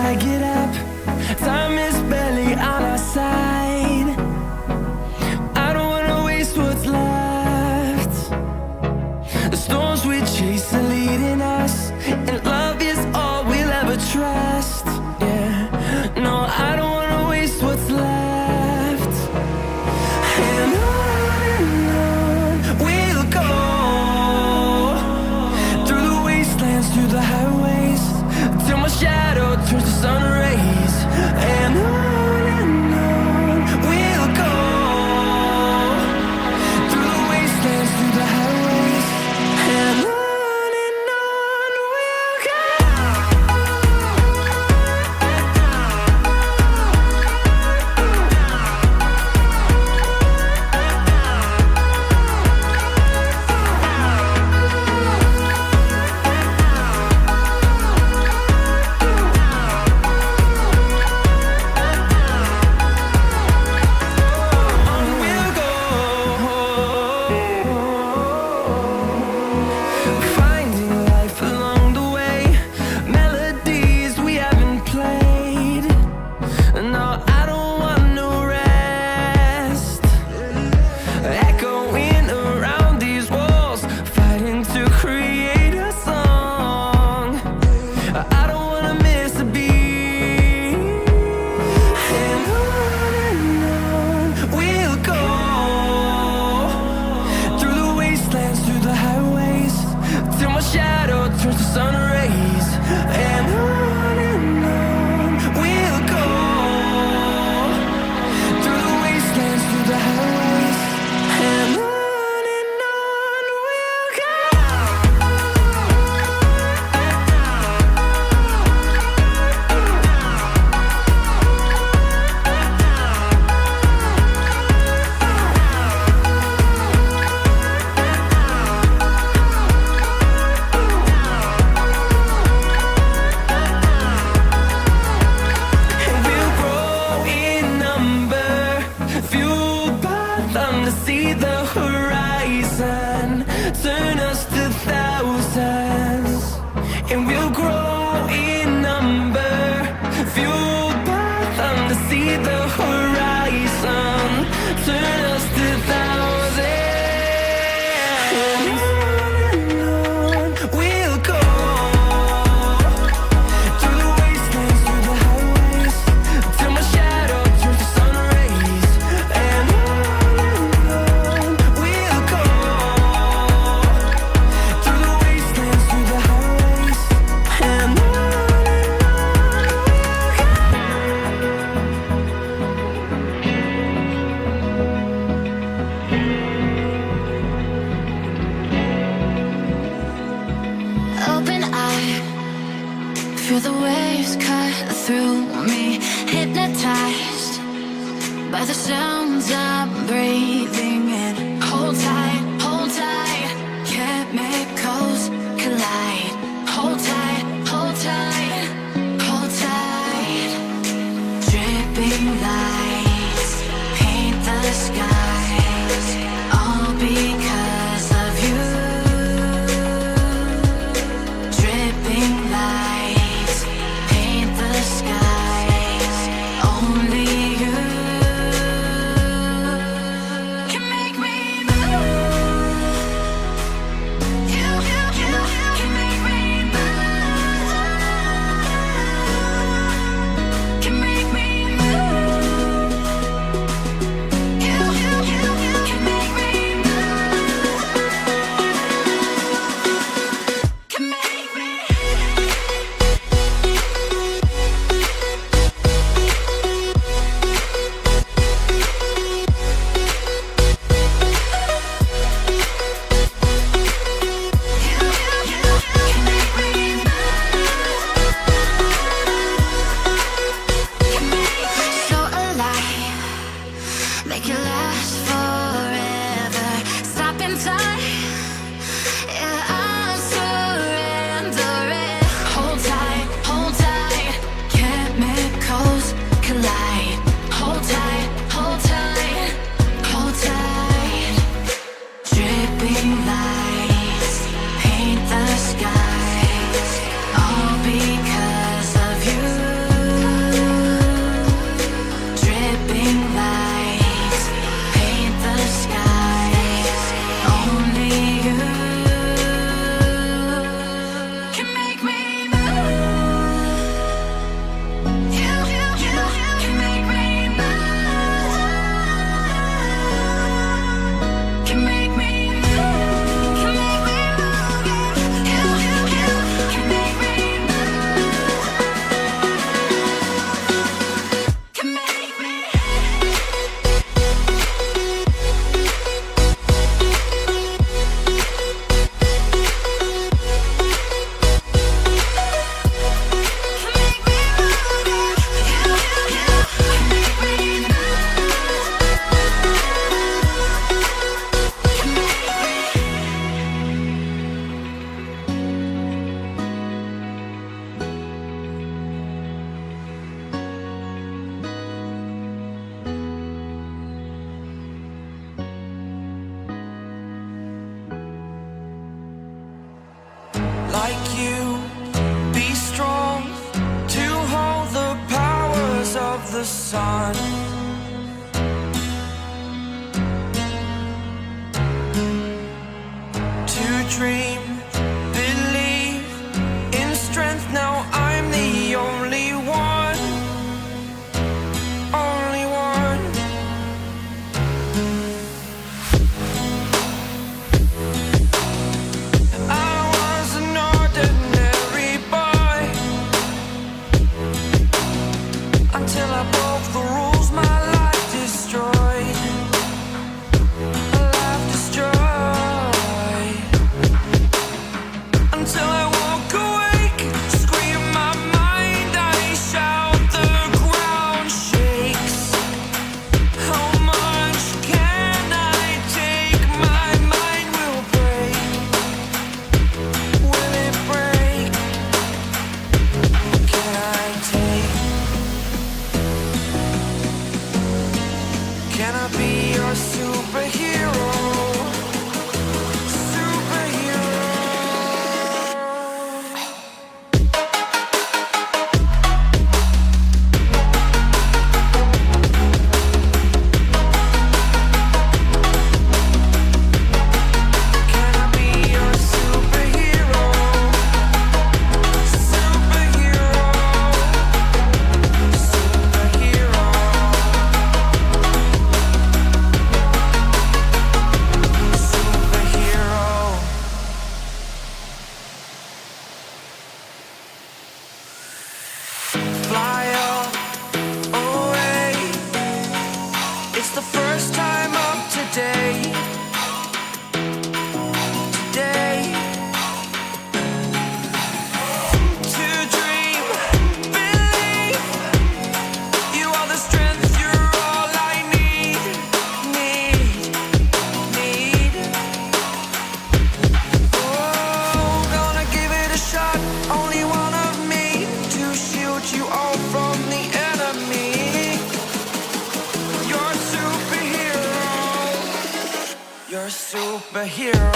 I get up. Time is barely on our side. I don't wanna waste what's left. The storms we chase are leading us, and love is all we'll ever trust. Yeah, no, I don't wanna waste what's left. And on we'll go, through the wastelands, through the highways, till my shadow turns to sun rays. And on we'll go, through the wastelands, through the highways, and on we'll go. Finding life along the way, melodies we haven't played. No, I don't want no rest. Echoing around these walls, fighting to create a song. I don't wanna miss a beat. And on we'll go, through the wastelands, through the highways, till my shadow turns to sun rays. And on we'll go, through the wastelands, through the highways, and on we'll go. And we'll grow in number, fueled by them to see the horizon, turn us to thousands. And we'll grow in number, fueled by them to see the horizon, turn us to thousands. And on we'll go, through the wastelands, through the highways, till my shadow turns to sun rays. And on we'll go, like you, be strong to hold the powers of the sun. To dream, believe in strength. Now I'm the only one, only one. I was an ordinary boy until I broke the rules. My life destroyed, a life destroyed. Until I walk awake, scream my mind, I shout, the ground shakes. How much can I take? My mind will break. Will it break? Can I take? Can I be your superhero? Fly away. It's the first time of today. Today. To dream, believe. You are the strength, you're all I need. Oh, gonna give it a shot. Only one of me to shield you all from the enemy. You're a superhero. You're a superhero.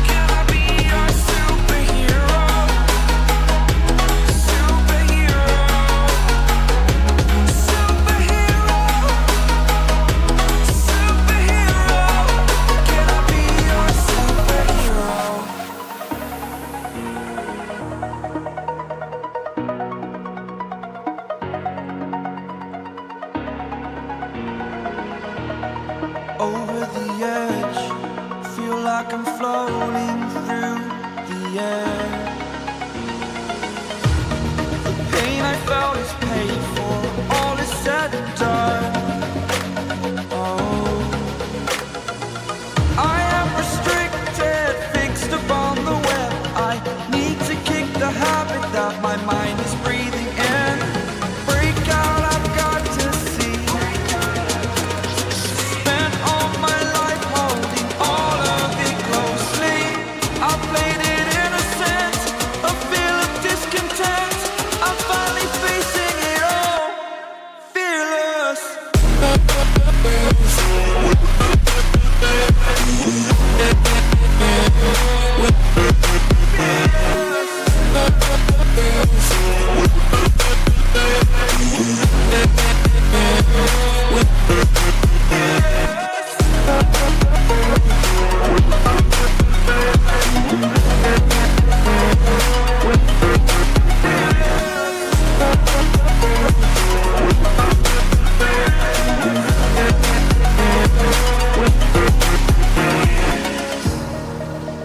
Can I be your superhero? Superhero. Superhero. Superhero. Can I be your superhero? Over the edge, feel like I'm floating through the air. The pain I felt is paid for, all is said and done. Oh, I am restricted, fixed upon the web. I need to kick the habit that my mind is breathing in. Break out, I've got to see. Spent all my life holding all of it closely. I played it innocent, a feel of discontent. I'm finally facing it all, fearless.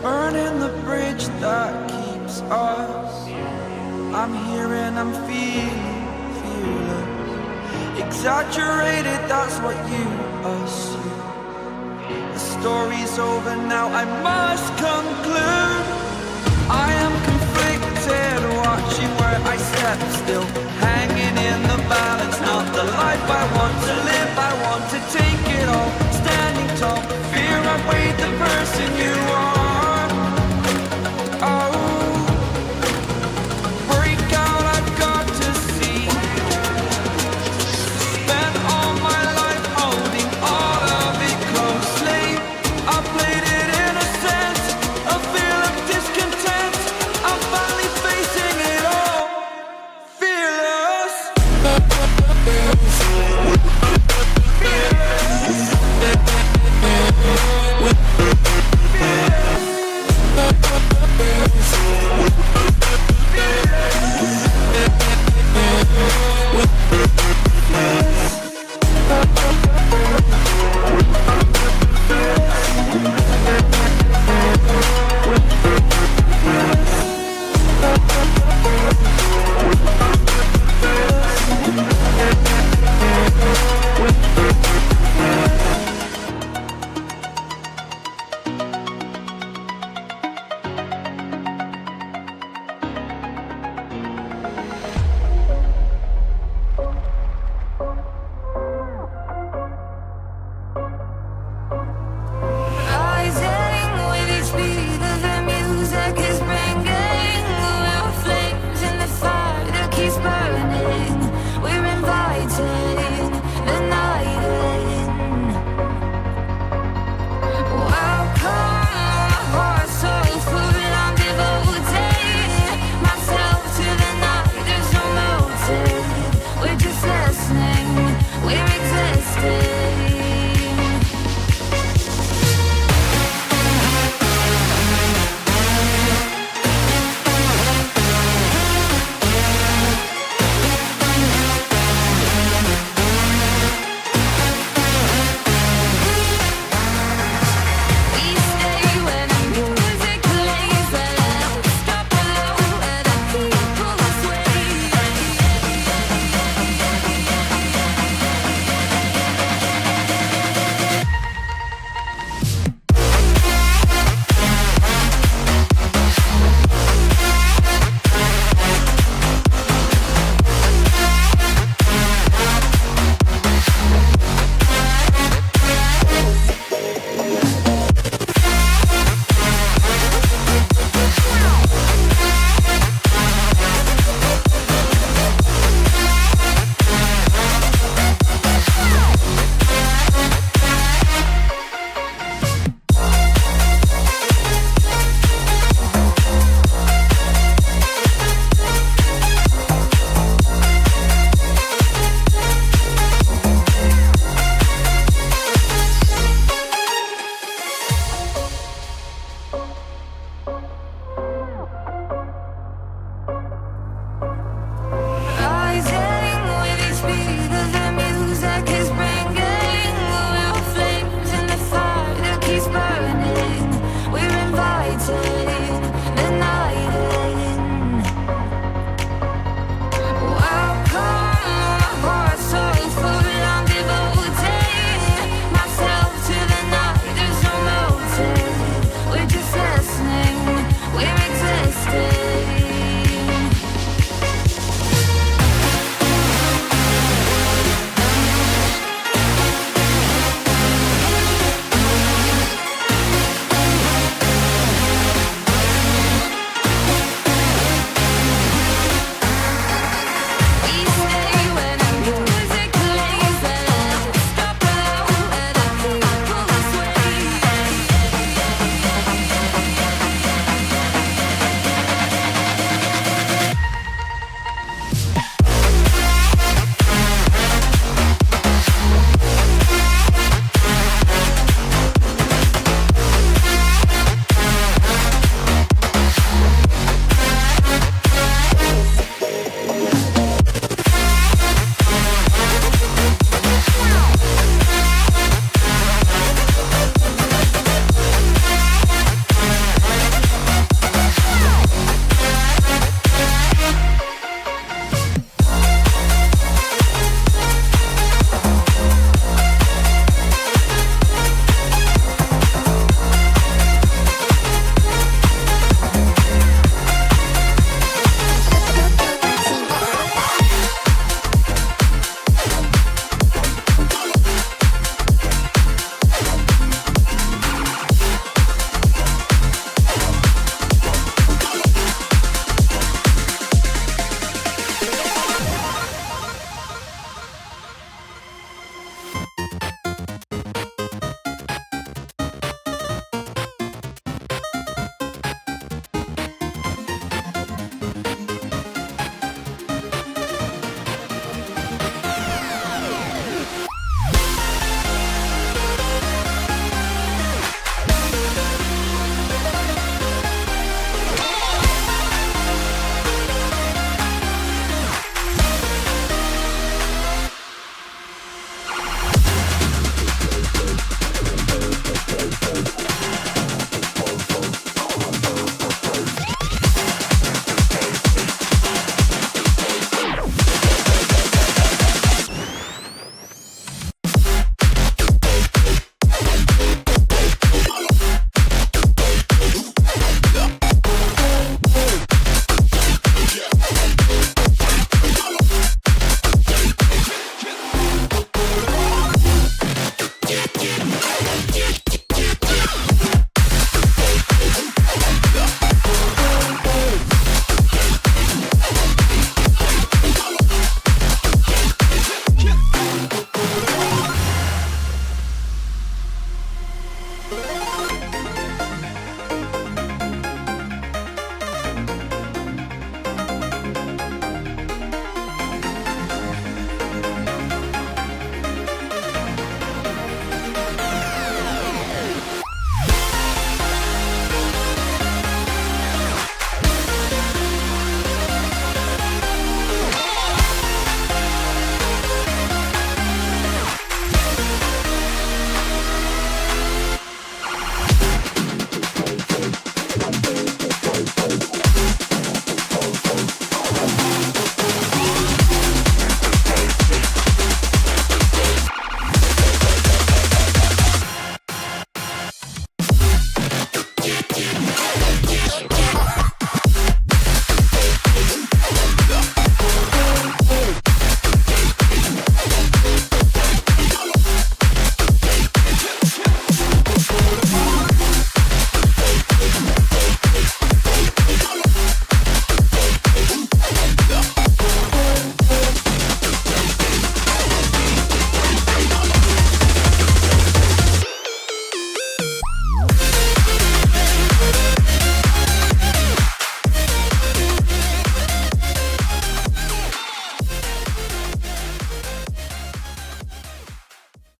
Burning the bridge that keeps us. I'm here and I'm feeling fearless. Exaggerated, that's what you assume. The story's over now, I must conclude.